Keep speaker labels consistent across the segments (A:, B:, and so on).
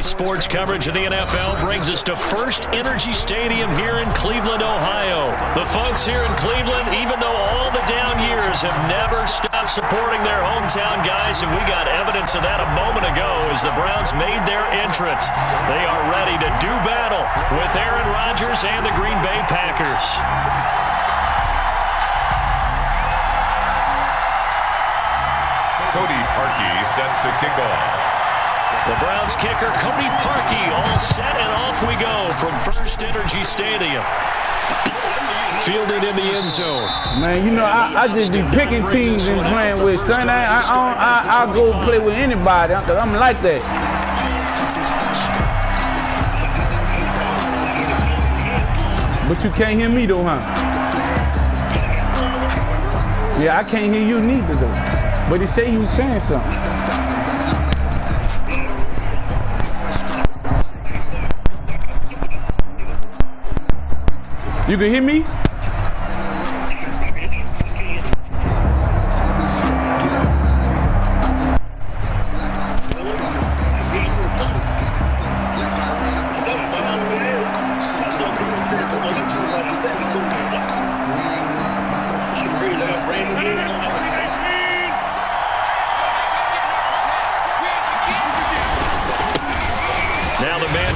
A: Today's sports coverage of the NFL brings us to First Energy Stadium here in Cleveland, Ohio. The folks here in Cleveland, even though all the down years, have never stopped supporting their hometown guys, and we got evidence of that a moment ago as the Browns made their entrance. They are ready to do battle with Aaron Rodgers and the Green Bay Packers.
B: Cody Parkey set to kick off.
A: The Browns kicker, Cody Parkey, all set, and off we go from First Energy Stadium. Fielding in the end zone.
C: Man, you know, I just be picking teams and playing with, son. I'll go play with anybody because I'm like that. But you can't hear me, though, huh? Yeah, I can't hear you neither, though. But he say you saying something. You can hear me?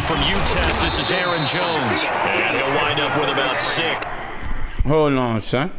A: From UTEP, this is Aaron Jones, and he'll wind up with about 6.
C: Hold on, son.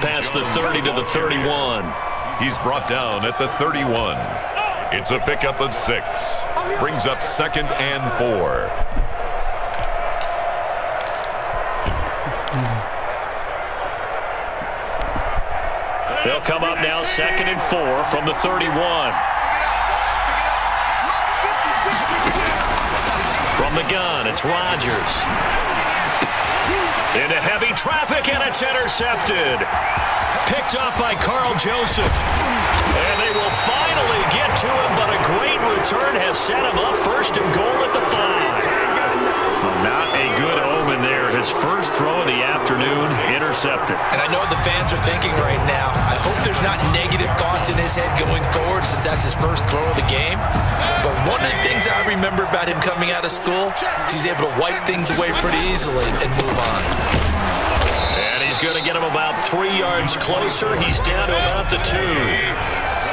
A: Past the 30 to the 31.
B: He's brought down at the 31. It's a pickup of 6. Brings up 2nd and 4.
A: They'll come up now 2nd and 4 from the 31. From the gun, it's Rodgers. Into heavy traffic, and it's intercepted. Picked up by Carl Joseph. And they will finally get to him, but a great return has set him up 1st and goal at the 5. Not a good omen there. His first throw of the afternoon, intercepted.
D: And I know the fans are thinking right now, I hope there's not negative thoughts in his head going forward since that's his first throw of the game. But one of the things I remember about him coming out of school is he's able to wipe things away pretty easily and move on.
A: And he's going to get him about 3 yards closer. He's down to about the 2.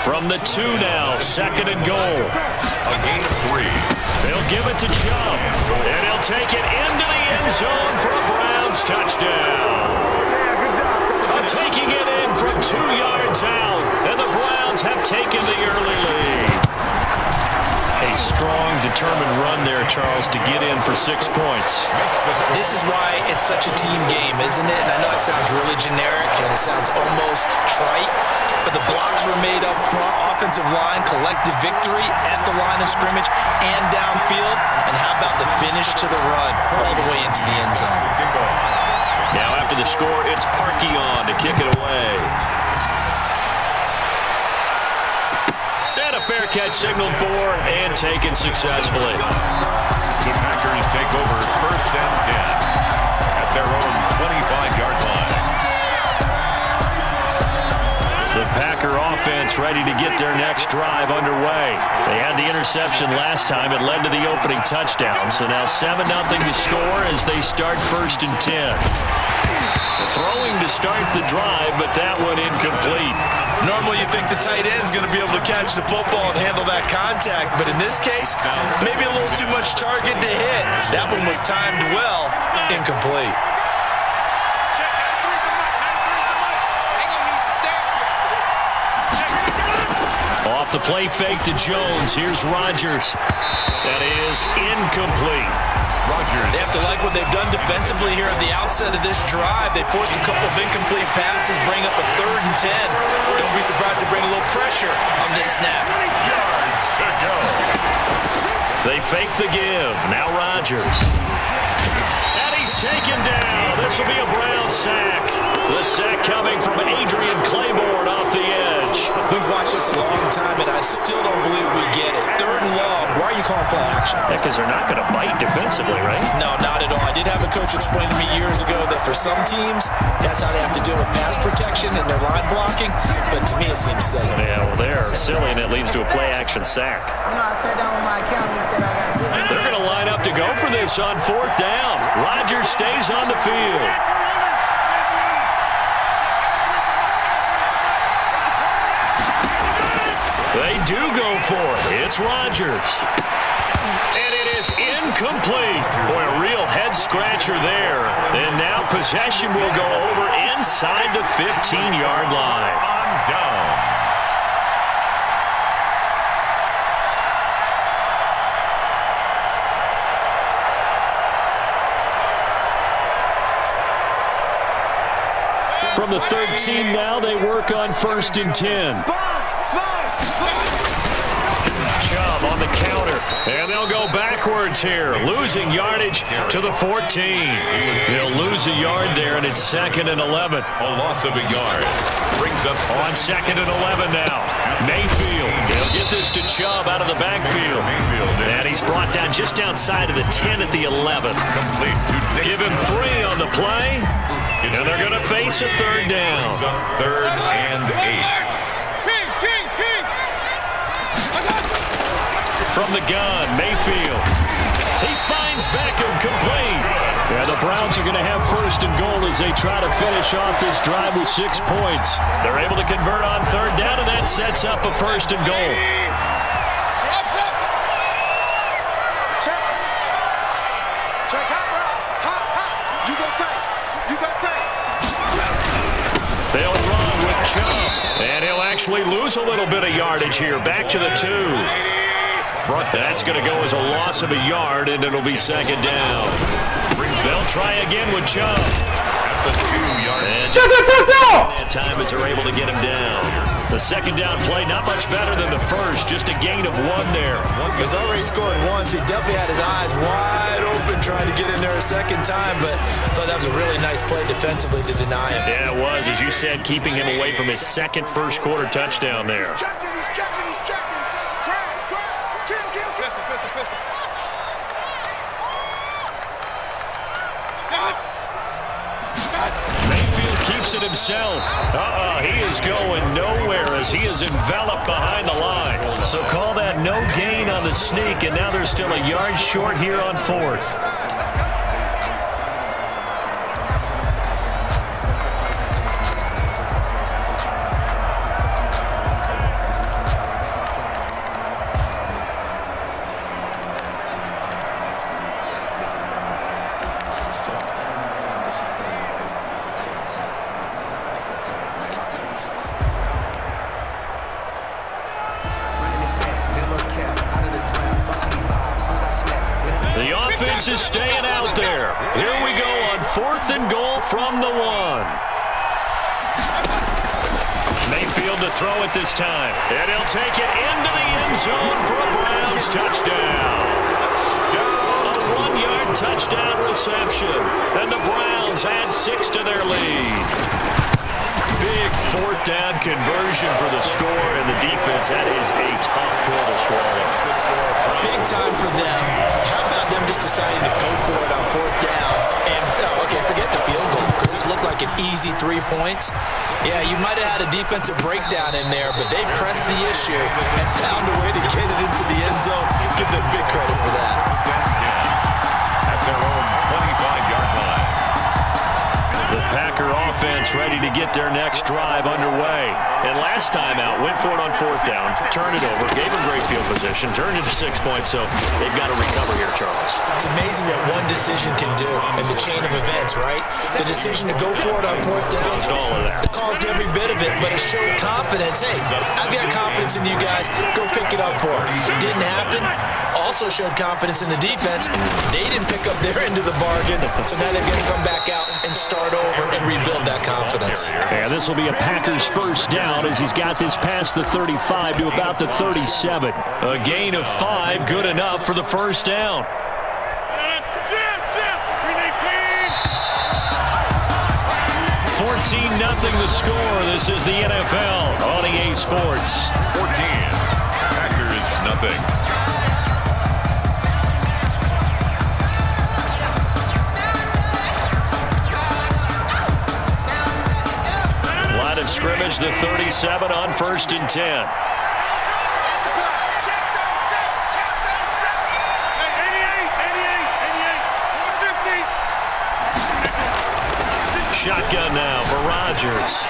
A: From the 2 now, 2nd and goal.
B: A gain of 3.
A: They'll give it to Chubb, and he'll take it into the end zone for a Browns touchdown. Taking it in from 2 yards out, and the Browns have taken the early lead. A strong, determined run there, Charles, to get in for 6 points.
D: This is why it's such a team game, isn't it? And I know it sounds really generic, and it sounds almost trite, but the blocks were made up front, offensive line, collective victory at the line of scrimmage and downfield. And how about the finish to the run all the way into the end zone?
A: Now after the score, it's Parkey on to kick it away. And a fair catch signaled for and taken successfully.
B: The Packers take over 1st and 10 at their own 25-yard line.
A: The Packer offense ready to get their next drive underway. They had the interception last time. It led to the opening touchdown. So now 7-0 to score as they start 1st and 10. Throwing to start the drive, but that one incomplete.
D: Normally you think the tight end's going to be able to catch the football and handle that contact, but in this case, maybe a little too much target to hit. That one was timed well, incomplete.
A: Off the play fake to Jones. Here's Rodgers. That is incomplete.
B: Rodgers.
D: They have to like what they've done defensively here at the outset of this drive. They forced a couple of incomplete passes, bring up a 3rd and 10. Don't be surprised to bring a little pressure on this snap.
B: Yards to go.
A: They fake the give. Now Rodgers. And he's taken down. This will be a Brown sack. The sack coming from Adrian Claiborne off the edge.
D: We've watched this a long time, and I still don't believe we get it. 3rd and long. Why are you calling play action?
A: Yeah, because they're not going to bite defensively, right?
D: No, not at all. I did have a coach explain to me years ago that for some teams, that's how they have to deal with pass protection and their line blocking. But to me, it seems silly.
A: Yeah, well, they're silly, and it leads to a play-action sack.
E: You know, I sat down with my accountant and said I got to do it.
A: They're going to line up to go for this on 4th down. Rodgers stays on the field. They do go for it. It's Rodgers. And it is incomplete. Boy, a real head-scratcher there. And now possession will go over inside the 15-yard line.
B: On downs.
A: From the 13 now, they work on 1st and 10. Chubb on the counter, and they'll go backwards here, losing yardage to the 14. They'll lose a yard there, and it's 2nd and 11.
B: A loss of a yard. Brings up
A: On 2nd and 11 now. Mayfield. He'll get this to Chubb out of the backfield. And he's brought down just outside of the 10 at the 11.
B: complete to
A: Give him 3 on the play, and they're going to face a 3rd down.
B: 3rd and 8.
A: From the gun, Mayfield. He finds Beckham, complete. Yeah, the Browns are going to have 1st and goal as they try to finish off this drive with 6 points. They're able to convert on 3rd down, and that sets up a 1st and goal. They'll run with Chubb, and he'll actually lose a little bit of yardage here. Back to the 2. That's going to go as a loss of a yard, and it'll be 2nd down. They'll try again with Chubb.
B: At the 2-yard line.
A: That time as they're able to get him down. The 2nd down play, not much better than the first. Just a gain of 1 there.
D: He's already scored once. He definitely had his eyes wide open trying to get in there a 2nd time, but I thought that was a really nice play defensively to deny him.
A: Yeah, it was, as you said, keeping him away from his 2nd first-quarter touchdown there. Mayfield keeps it himself. He is going nowhere as he is enveloped behind the line. So call that no gain on the sneak, and now they're still a yard short here on 4th. Is staying out there. Here we go on 4th and goal from the 1. Mayfield to throw it this time. And he'll take it into the end zone for a Browns touchdown. A 1-yard touchdown reception. And the Browns add 6 to their lead. Big 4th down conversion for the score, and the defense, that is a tough pill to swallow.
D: Big time for them. How about them just deciding to go for it on 4th down? And, okay, forget the field goal. It looked like an easy 3 points. Yeah, you might have had a defensive breakdown in there, but they pressed the issue and found a way to get it into the end zone. Give them big credit for that.
B: At their own 25-yard line.
A: The Packer offense ready to get their next drive underway. And last time out, went for it on 4th down, turned it over, gave them great field position, turned it to 6 points, so they've got to recover here, Charles.
D: It's amazing what one decision can do in the chain of events, right? The decision to go for it on 4th down.
A: Caused all of that.
D: It caused every bit of it, but it showed confidence. Hey, I've got confidence in you guys. Go pick it up for it. Didn't happen. Also showed confidence in the defense. They didn't pick up their end of the bargain, so now they're going to come back out and start over and rebuild that confidence.
A: And this will be a Packers first down as he's got this past the 35 to about the 37. A gain of 5, good enough for the first down. 14-0 the score. This is the NFL on EA Sports.
B: 14. Packers nothing.
A: Line of scrimmage, the 37 on 1st and 10. Shotgun now for Rodgers.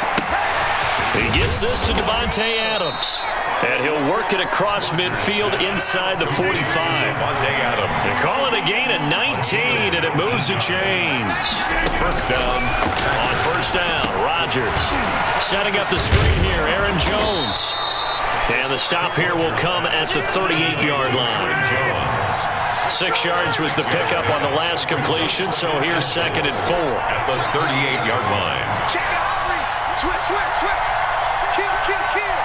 A: He gets this to Devontae Adams. And he'll work it across midfield inside the 45.
B: Devontae Adams.
A: They call it a gain of 19, and it moves the chains.
B: First down.
A: On 1st down, Rodgers setting up the screen here. Aaron Jones. And the stop here will come at the 38-yard line. 6 yards was the pickup on the last completion, so here's 2nd and 4.
B: At the 38-yard line.
F: Check it out. Switch. Kill.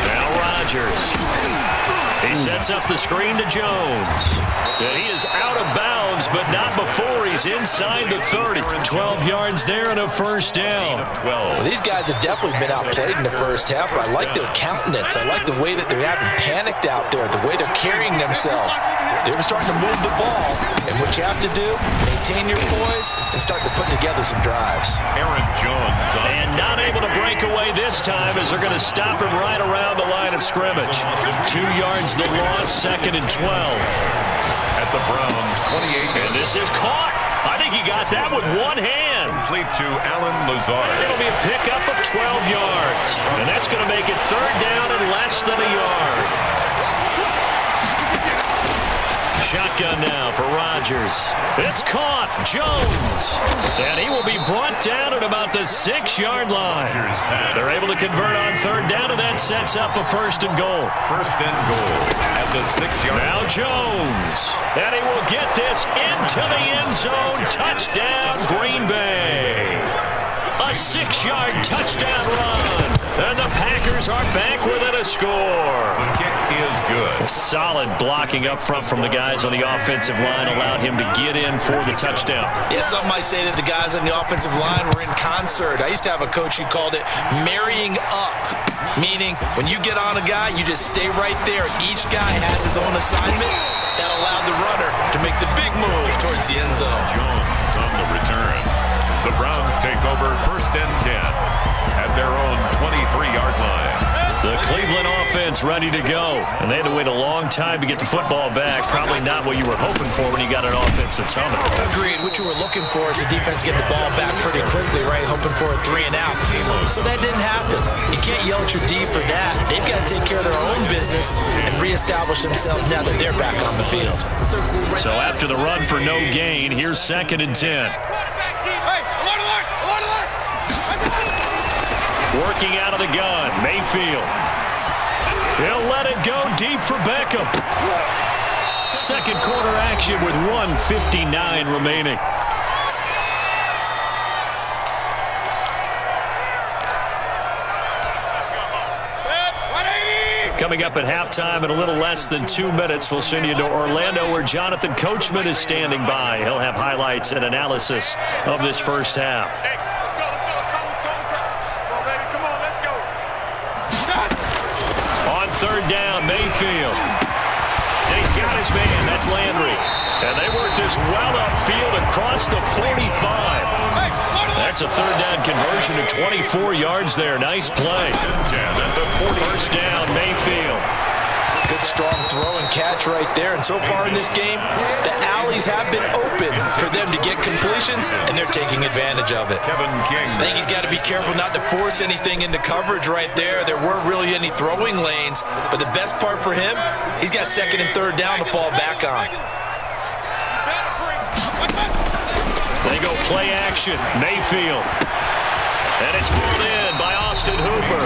A: Now Rodgers. He sets up the screen to Jones. And he is out of bounds, but not before he's inside the 30. 12 yards there and a first down.
D: Well, these guys have definitely been outplayed in the first half, but I like their countenance. I like the way that they're having panicked out there, the way they're carrying themselves. They're starting to move the ball, and what you have to do, maintain your poise and start to put together some drives.
B: Aaron Jones.
A: And not able to break away this time as they're going to stop him right around the line of scrimmage. 2 yards the loss, 2nd and 12.
B: At the Browns, 28.
A: And this is caught. I think he got that with one hand.
B: Complete to Alan Lazard.
A: It'll be a pickup of 12 yards. And that's going to make it 3rd down and less than a yard. Shotgun now for Rodgers. It's caught. Jones. And he will be brought down at about the 6-yard line. They're able to convert on 3rd down, and that sets up a 1st and goal.
B: 1st and goal at the 6-yard line.
A: Now Jones. And he will get this into the end zone. Touchdown, Green Bay. A 6-yard touchdown run. And the Packers are back within a score.
B: The kick is good.
A: Solid blocking up front from the guys on the offensive line allowed him to get in for the touchdown.
D: Yeah, some might say that the guys on the offensive line were in concert. I used to have a coach who called it marrying up, meaning when you get on a guy, you just stay right there. Each guy has his own assignment. That allowed the runner to make the big move towards the end zone.
B: Jones on the return. The Browns take over 1st and 10 at their own 23-yard line.
A: The Cleveland offense ready to go. And they had to wait a long time to get the football back. Probably not what you were hoping for when you got an offense that's humming.
D: Agreed. What you were looking for is the defense getting the ball back pretty quickly, right? Hoping for a 3 and out. So that didn't happen. You can't yell at your D for that. They've got to take care of their own business and reestablish themselves now that they're back on the field.
A: So after the run for no gain, here's 2nd and 10. Working out of the gun, Mayfield. He'll let it go deep for Beckham. 2nd quarter action with 1:59 remaining. Coming up at halftime in a little less than 2 minutes, we'll send you to Orlando where Jonathan Coachman is standing by. He'll have highlights and analysis of this first half. On 3rd down, Mayfield. And he's got his man. That's Landry. And they work this well upfield. A across the 45. That's a third down conversion of 24 yards there. Nice play. First down, Mayfield.
D: Good strong throw and catch right there. And so far in this game, the alleys have been open for them to get completions, and they're taking advantage of it. I think he's got to be careful not to force anything into coverage right there. There weren't really any throwing lanes, but the best part for him, he's got second and third down to fall back on.
A: They go play action. Mayfield. And it's pulled in by Austin Hooper.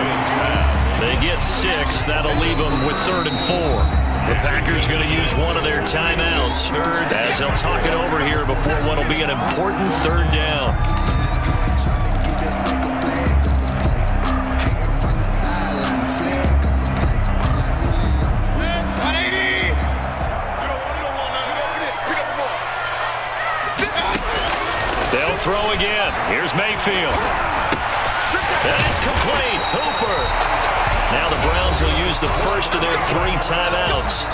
A: They get 6. That'll leave them with 3rd and 4. The Packers going to use one of their timeouts as they'll talk it over here before what will be an important third down. They'll throw again. Here's Mayfield. And it's complete. Hooper. Now the Browns will use the first of their 3 timeouts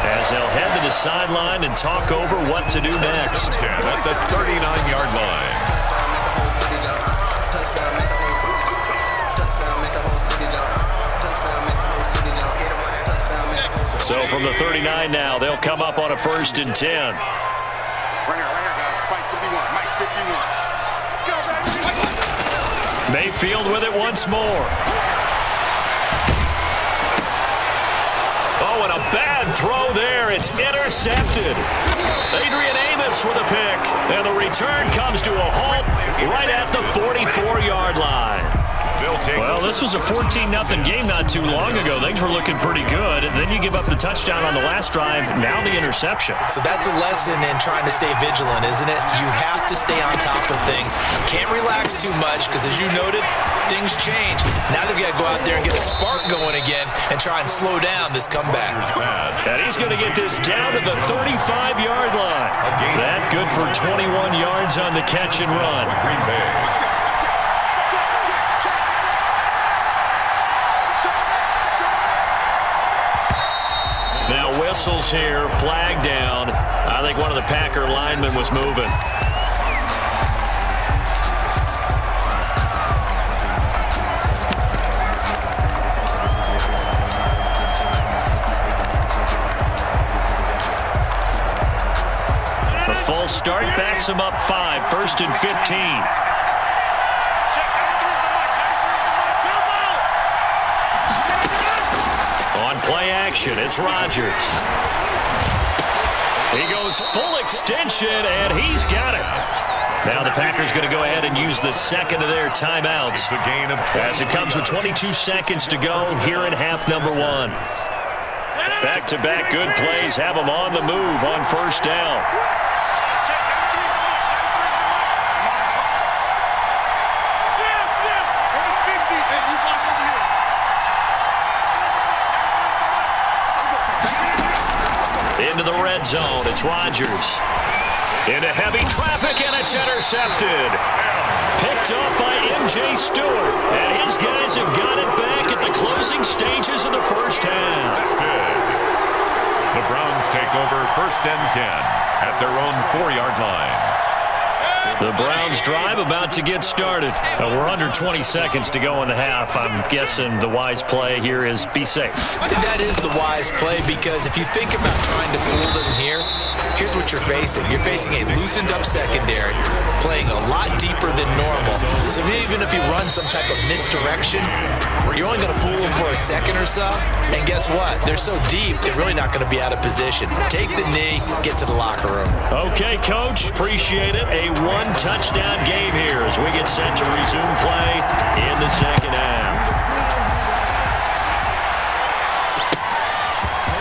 A: as they'll head to the sideline and talk over what to do next.
B: At the 39-yard line.
A: So from the 39 now, they'll come up on a 1st and 10. Mayfield with it once more. Oh, and a bad throw there. It's intercepted. Adrian Amos with a pick. And the return comes to a halt right at the 44-yard line. Well, this was a 14-0 game not too long ago. Things were looking pretty good. And then you give up the touchdown on the last drive. Now the interception.
D: So that's a lesson in trying to stay vigilant, isn't it? You have to stay on top of things. Can't relax too much because, as you noted, things change. Now they've got to go out there and get a spark going again and try and slow down this comeback.
A: And he's going to get this down to the 35-yard line. That good for 21 yards on the catch and run.
B: Green Bay.
A: Now whistles here, flag down. I think one of the Packer linemen was moving. The full start backs him up 5, 1st and 15. Play action. It's Rodgers. He goes full extension, and he's got it. Now the Packers going to go ahead and use the second of their timeouts.
B: It's a gain of 20
A: as it comes with 22 seconds to go here in half number 1. Back-to-back good plays have them on the move on 1st down. Into the red zone. It's Rodgers. Into heavy traffic, and it's intercepted. Picked off by M.J. Stewart. And his guys have got it back at the closing stages of the first half.
B: The Browns take over 1st and 10 at their own 4-yard line.
A: The Browns drive about to get started. We're under 20 seconds to go in the half. I'm guessing the wise play here is be safe.
D: That is the wise play, because if you think about trying to fool them here, here's what you're facing. You're facing a loosened up secondary, playing a lot deeper than normal. So even if you run some type of misdirection, you're only going to fool them for a second or so. And guess what? They're so deep, they're really not going to be out of position. Take the knee, get to the locker room.
A: Okay, Coach. Appreciate it. A one-touchdown game here as we get set to resume play in the second half.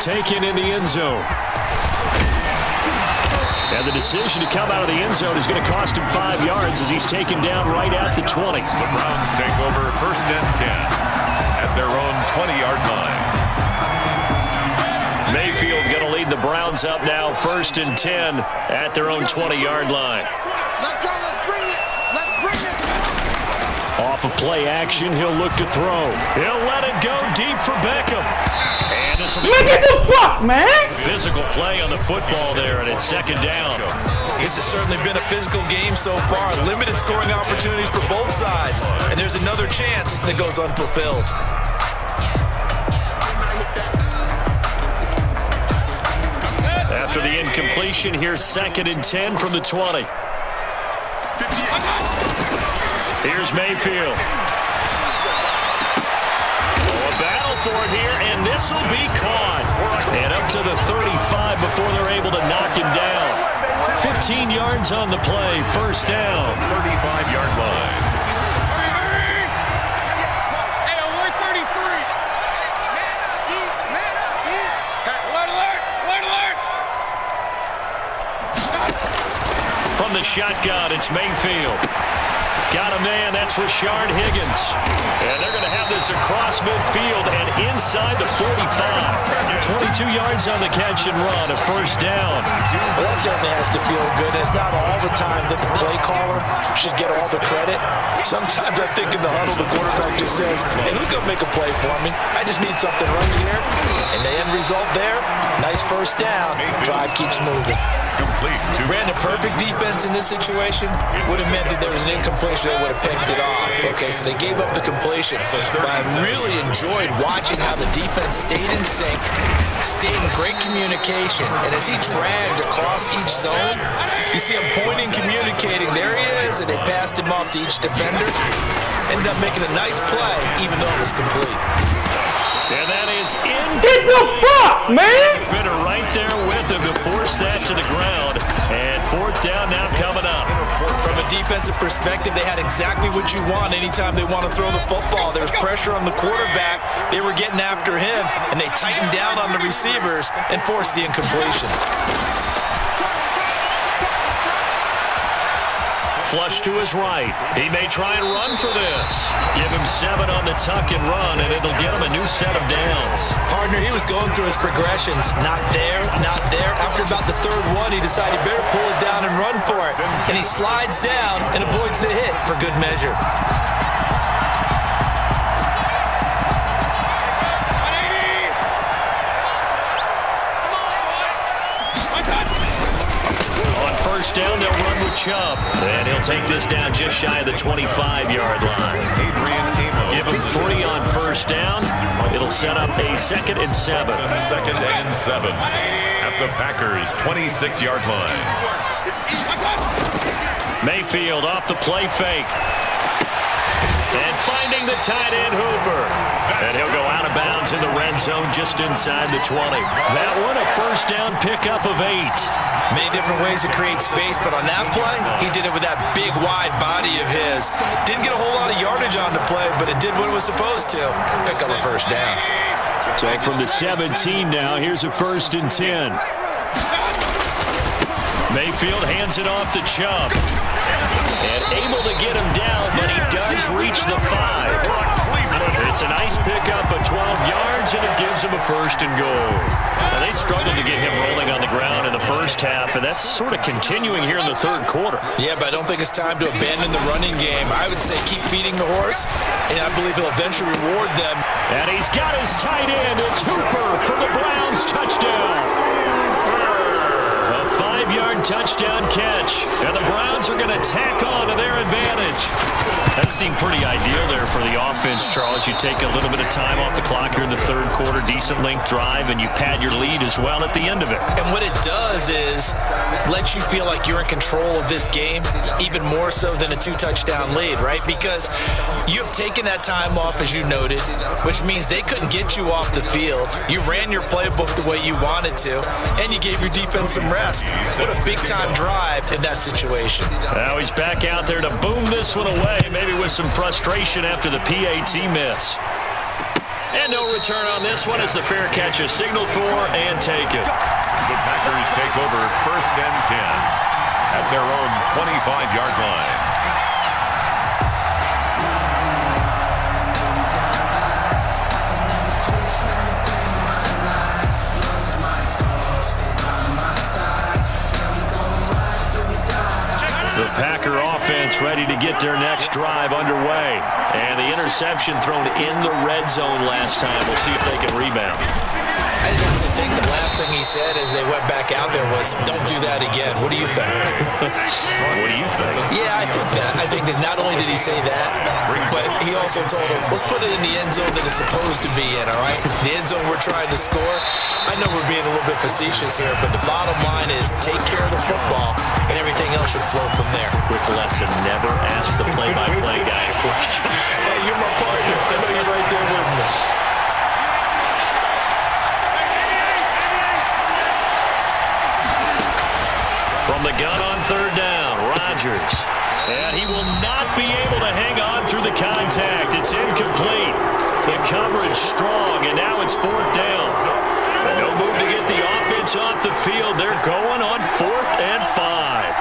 A: Taken in the end zone. And the decision to come out of the end zone is going to cost him 5 yards as he's taken down right at the 20.
B: The Browns take over 1st and 10 at their own 20-yard line.
A: Mayfield going to lead the Browns up now 1st and 10 at their own 20-yard line.
F: Let's go. Let's bring it. Let's bring it.
A: Off of play action, he'll look to throw. He'll let it go deep for Beckham. And this will be
C: Look at the fuck, man!
A: physical physical play on the football there, and it's second down.
D: This has certainly been a physical game so far. Limited scoring opportunities for both sides. And there's another chance that goes unfulfilled.
A: After the incompletion, here's 2nd and 10 from the 20. Here's Mayfield. A battle for it here, and this will be caught. And up to the 35 before they're able to knock him down. 15 yards on the play, first down.
B: 35-yard line.
F: Hey, we're 33. Man up, alert, alert.
A: From the shotgun, it's Mayfield. Got a man, that's Rashard Higgins. And they're going to have this across midfield and inside the 45. 22 yards on the catch and run, a first down.
D: Well, that certainly has to feel good. It's not all the time that the play caller should get all the credit. Sometimes I think in the huddle, the quarterback just says, hey, who's going to make a play for me? I just need something right here. And the end result there, nice first down. Drive keeps moving.
B: Complete.
D: Ran a perfect defense in this situation. Would have meant that there was an incompletion. They would have picked it off. Okay, so they gave up the completion. But I really enjoyed watching how the defense stayed in sync, stayed in great communication. And as he dragged across each zone, you see him pointing, communicating. There he is, and they passed him off to each defender. Ended up making a nice play, even though it was complete.
A: And that is in.
C: Get the fuck, man!
A: Defender right there with him to force that to the ground. And fourth down now coming up.
D: From a defensive perspective, they had exactly what you want anytime they want to throw the football. There was pressure on the quarterback. They were getting after him, and they tightened down on the receivers and forced the incompletion.
A: Flush to his right. He may try and run for this. Give him 7 on the tuck and run, and it'll get him a new set of downs.
D: Partner, he was going through his progressions. Not there, not there. After about the third one, he decided he better pull it down and run for it. And he slides down and avoids the hit for good measure.
A: First down, they'll run with Chubb. And he'll take this down just shy of the 25-yard line. Give him 3 on first down. It'll set up a 2nd and 7.
B: 2nd and 7 at the Packers' 26-yard line.
A: Mayfield off the play fake. And finding the tight end Hooper. And he'll go out of bounds in the red zone just inside the 20. That one a first down pickup of 8.
D: Many different ways to create space, but on that play, he did it with that big, wide body of his. Didn't get a whole lot of yardage on the play, but it did what it was supposed to. Pick up a first down.
A: So from the 17 now, here's a 1st and 10. Mayfield hands it off to Chubb. And able to get him down, but he does reach the 5. It's a nice pickup of 12 yards, and it gives him a 1st and goal. Now, they struggled to get him rolling on the ground in the first half, and that's sort of continuing here in the third quarter.
D: Yeah, but I don't think it's time to abandon the running game. I would say keep feeding the horse, and I believe he'll eventually reward them.
A: And he's got his tight end. It's Hooper for the Browns touchdown. A 5-yard touchdown catch, and the Browns are going to tack on to their advantage. That seemed pretty ideal there for the offense, Charles. You take a little bit of time off the clock here in the third quarter, decent length drive, and you pad your lead as well at the end of it.
D: And what it does is let you feel like you're in control of this game, even more so than a 2-touchdown lead, right? Because you have taken that time off, as you noted, which means they couldn't get you off the field. You ran your playbook the way you wanted to, and you gave your defense some rest. What a big-time drive in that situation.
A: Now he's back out there to boom this one away, maybe with some frustration after the PAT miss. And no return on this one as the fair catch is signaled for and taken.
B: The Packers take over 1st and 10 at their own 25-yard line.
A: The Packer offense ready to get their next drive underway. And the interception thrown in the red zone last time. We'll see if they can rebound.
D: I just have to think the last thing he said as they went back out there was, don't do that again. What do you think?
B: What do you think?
D: Yeah, I think that. I think that not only did he say that, but he also told him, let's put it in the end zone that it's supposed to be in, all right? The end zone we're trying to score. I know we're being a little bit facetious here, but the bottom line is take care of the football, and everything else should flow from there.
A: Quick lesson, never ask the play-by-play guy a question.
D: Hey, you're my partner. I know you're right there with me.
A: From the gun on third down, Rodgers. And he will not be able to hang on through the contact. It's incomplete. The coverage strong, and now it's fourth down. And no move to get the offense off the field. They're going on 4th and 5.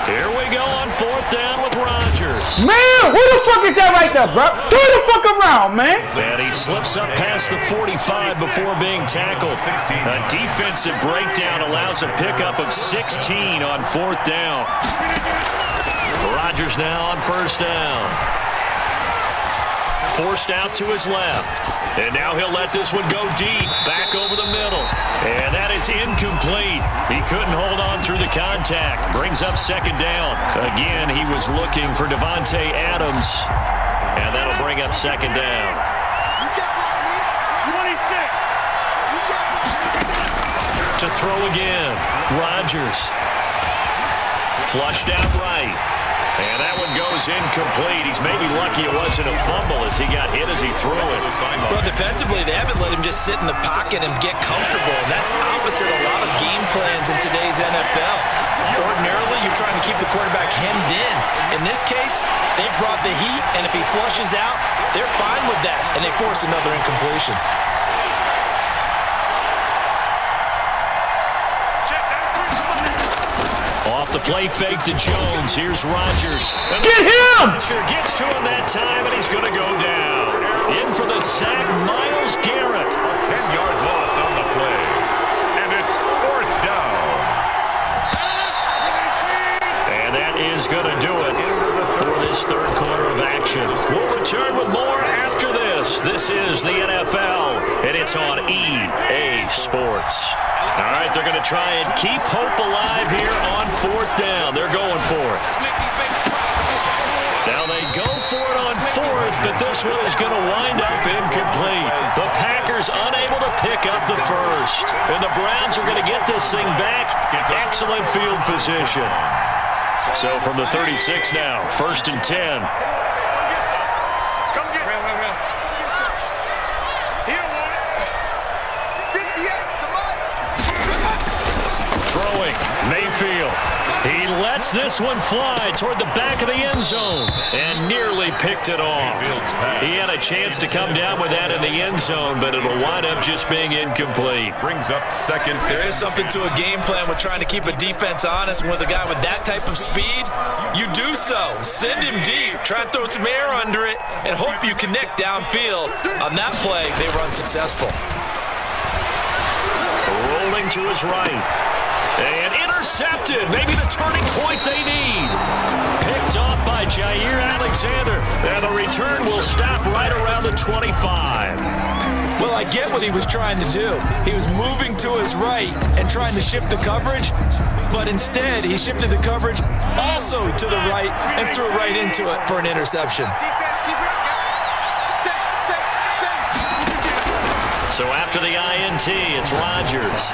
A: Here we go on 4th down with Rodgers.
C: Man, who the fuck is that right there, bro? Turn the fuck around, man.
A: And he slips up past the 45 before being tackled. A defensive breakdown allows a pickup of 16 on 4th down. Rodgers now on 1st down. Forced out to his left. And now he'll let this one go deep. Back over the middle. And that is incomplete. He couldn't hold on through the contact. Brings up 2nd down. Again, he was looking for Davante Adams. And that'll bring up 2nd down. To throw again. Rodgers. Flushed out right. And that one goes incomplete. He's maybe lucky it wasn't a fumble as he got hit as he threw it.
D: Well, defensively, they haven't let him just sit in the pocket and get comfortable. And that's opposite a lot of game plans in today's NFL. Ordinarily, you're trying to keep the quarterback hemmed in. In this case, they brought the heat, and if he flushes out, they're fine with that. And they force another incompletion.
A: Off the play fake to Jones. Here's Rodgers.
C: Get him!
A: Sure gets to him that time, and he's going to go down. In for the sack, Myles Garrett.
B: 10-yard loss on the play. And it's 4th down.
A: And that is going to do it for this 3rd quarter of action. We'll return with more after this. This is the NFL, and it's on EA Sports. All right, they're going to try and keep hope alive here on 4th down. They're going for it. Now they go for it on 4th, but this one is going to wind up incomplete. The Packers unable to pick up the first. And the Browns are going to get this thing back. Excellent field position. So from the 36 now, 1st and 10. Throwing, Mayfield. He lets this one fly toward the back of the end zone and nearly picked it off. He had a chance to come down with that in the end zone, but it'll wind up just being incomplete.
B: Brings up 2nd.
D: There is something to a game plan with trying to keep a defense honest. With a guy with that type of speed, you do so. Send him deep. Try and throw some air under it and hope you connect downfield. On that play, they were unsuccessful.
A: Rolling to his right. And intercepted. Maybe the turning point they need. Picked off by Jair Alexander. And the return will stop right around the 25.
D: Well, I get what he was trying to do. He was moving to his right and trying to shift the coverage. But instead, he shifted the coverage also to the right and threw right into it for an interception.
A: So after the INT, it's Rodgers.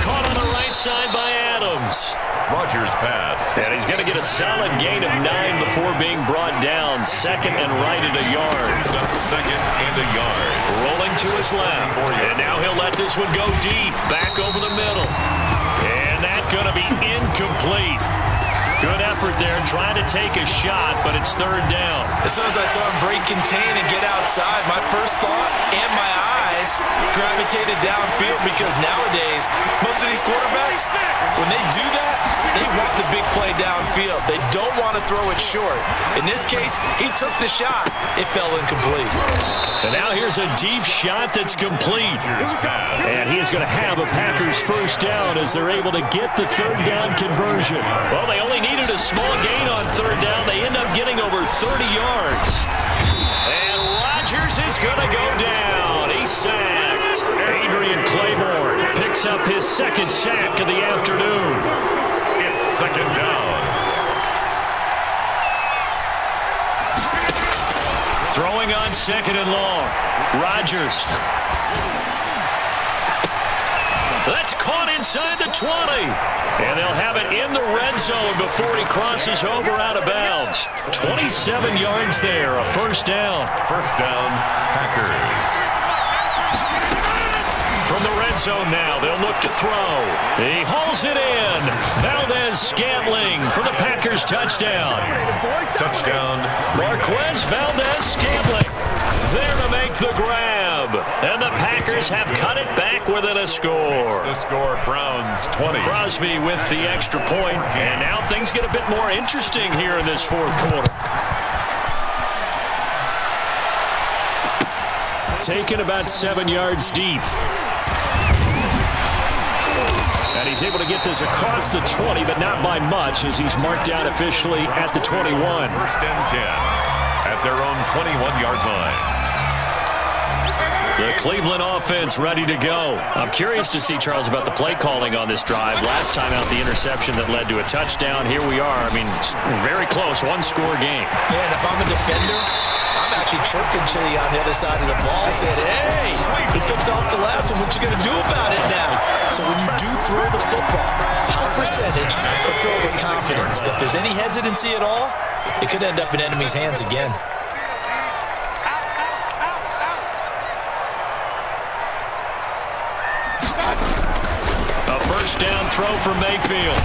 A: Caught on the right side by Adams.
B: Rodgers pass.
A: And he's going to get a solid gain of 9 before being brought down. 2nd and right at a yard.
B: He's up 2nd and a yard.
A: Rolling to his left. And now he'll let this one go deep. Back over the middle. And that's going to be incomplete. Good effort there, trying to take a shot, but it's 3rd down.
D: As soon as I saw him break contain and get outside, my first thought and my eyes gravitated downfield because nowadays, most of these quarterbacks, when they do that, they want the big play downfield. They don't want to throw it short. In this case, he took the shot. It fell incomplete.
A: And now here's a deep shot that's complete. And he is going to have a Packers first down as they're able to get the third down conversion. Well, they only needed a small gain on third down. They end up getting over 30 yards. And Rodgers is going to go down. He's sacked. Adrian Claiborne picks up his second sack of the afternoon.
B: It's second down.
A: Throwing on second and long. Rodgers. That's caught inside the 20. And they'll have it in the red zone before he crosses over out of bounds. 27 yards there, a first down.
B: First down, Packers.
A: From the red zone now, they'll look to throw. He hauls it in. Valdez-Scantling for the Packers touchdown.
B: Touchdown.
A: Marquez Valdez-Scantling there to make the grab. And the Packers have cut it back within a score.
B: The score, Browns 20.
A: Crosby with the extra point. And now things get a bit more interesting here in this fourth quarter. Taken about 7 yards deep. And he's able to get this across the 20, but not by much, as he's marked down officially at the 21.
B: First and 10 at their own 21-yard line.
A: The Cleveland offense ready to go. I'm curious to see, Charles, about the play calling on this drive. Last time out, the interception that led to a touchdown. Here we are. I mean, very close, one-score game.
D: Yeah, and if I'm a defender, I'm actually chirping Chili on the other side of the ball. I said, hey, you picked off the last one. What you going to do about it now? So when you do throw the football, high percentage, but throw with confidence. If there's any hesitancy at all, it could end up in enemy's hands again.
A: A first down throw for Mayfield.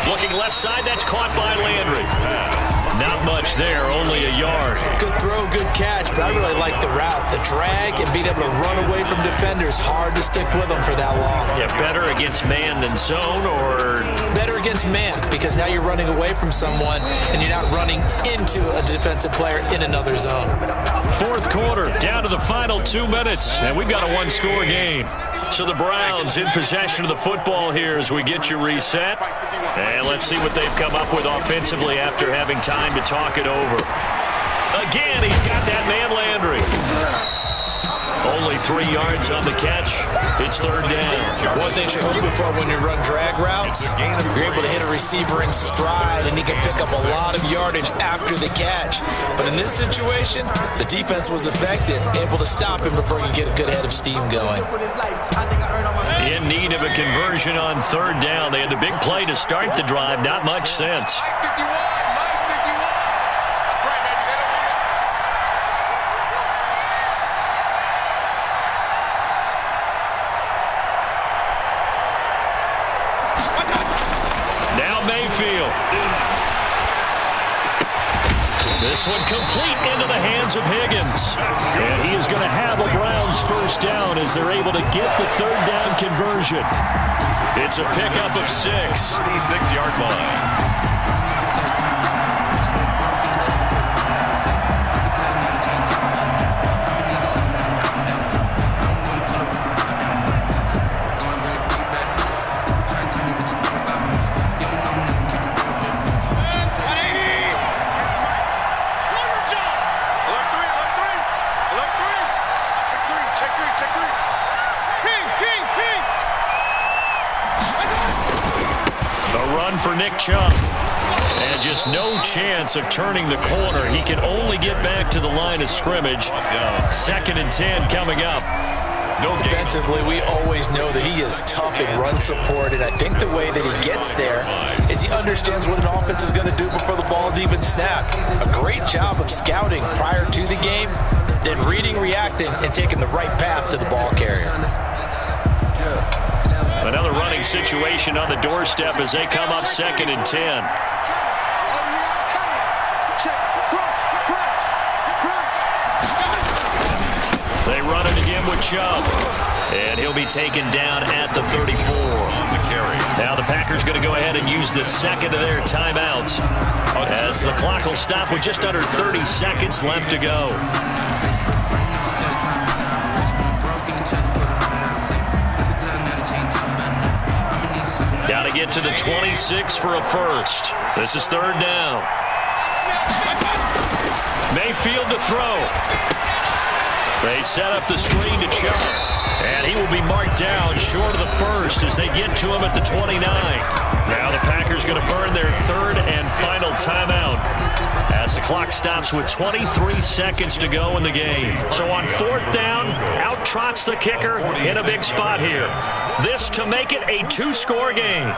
A: Looking left side, that's caught by Landry. Not much there, only a yard.
D: Good throw, good catch, but I really like the route. The drag and being able to run away from defenders. Hard to stick with them for that long.
A: Yeah, better against man than zone, or?
D: Better against man, because now you're running away from someone and you're not running into a defensive player in another zone.
A: Fourth quarter, down to the final 2 minutes, and we've got a one-score game. So the Browns in possession of the football here as we get you reset. And let's see what they've come up with offensively after having time to talk it over. Again, he's got that man Landry. Only 3 yards on the catch. It's third down.
D: One thing you're hoping for when you run drag routes, you're able to hit a receiver in stride, and he can pick up a lot of yardage after the catch. But in this situation, the defense was effective, able to stop him before you get a good head of steam going.
A: In need of a conversion on third down. They had the big play to start the drive. Not much sense. This one complete into the hands of Higgins. And he is going to have a Browns first down as they're able to get the third down conversion. It's a pickup of 6.
B: 36-yard line.
A: For Nick Chubb. And just no chance of turning the corner. He can only get back to the line of scrimmage. 2nd and 10 coming up.
D: Defensively, we always know that he is tough in run support, and I think the way that he gets there is he understands what an offense is going to do before the ball is even snapped. A great job of scouting prior to the game, then reading, reacting, and taking the right path to the ball carrier.
A: Another running situation on the doorstep as they come up 2nd and 10. They run it again with Chubb. And he'll be taken down at the 34. Now the Packers going to go ahead and use the second of their timeouts as the clock will stop with just under 30 seconds left to go. Got to get to the 26 for a first. This is third down. Mayfield to throw. They set up the screen to Chubb. And he will be marked down short of the first as they get to him at the 29. Now the Packers going to burn their third and final timeout as the clock stops with 23 seconds to go in the game. So on fourth down, out trots the kicker in a big spot here. This to make it a two-score game.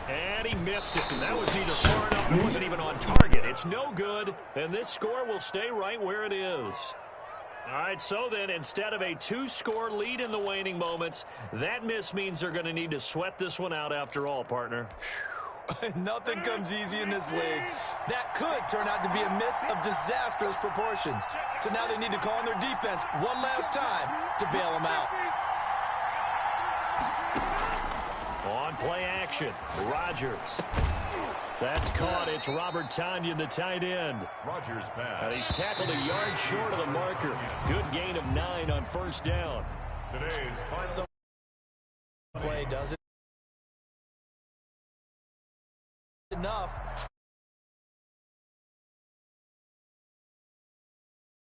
A: And he missed it. That was neither far enough. It wasn't even on target. It's no good, and this score will stay right where it is. All right, so then instead of a two-score lead in the waning moments, that miss means they're going to need to sweat this one out after all, partner.
D: Nothing comes easy in this league. That could turn out to be a miss of disastrous proportions. So now they need to call on their defense one last time to bail them out.
A: On play action, Rodgers. That's caught. It's Robert Tonyan, the tight end.
B: Rodgers pass.
A: And he's tackled a yard short of the marker. Good gain of 9 on first down.
B: Today's final
D: play does it enough.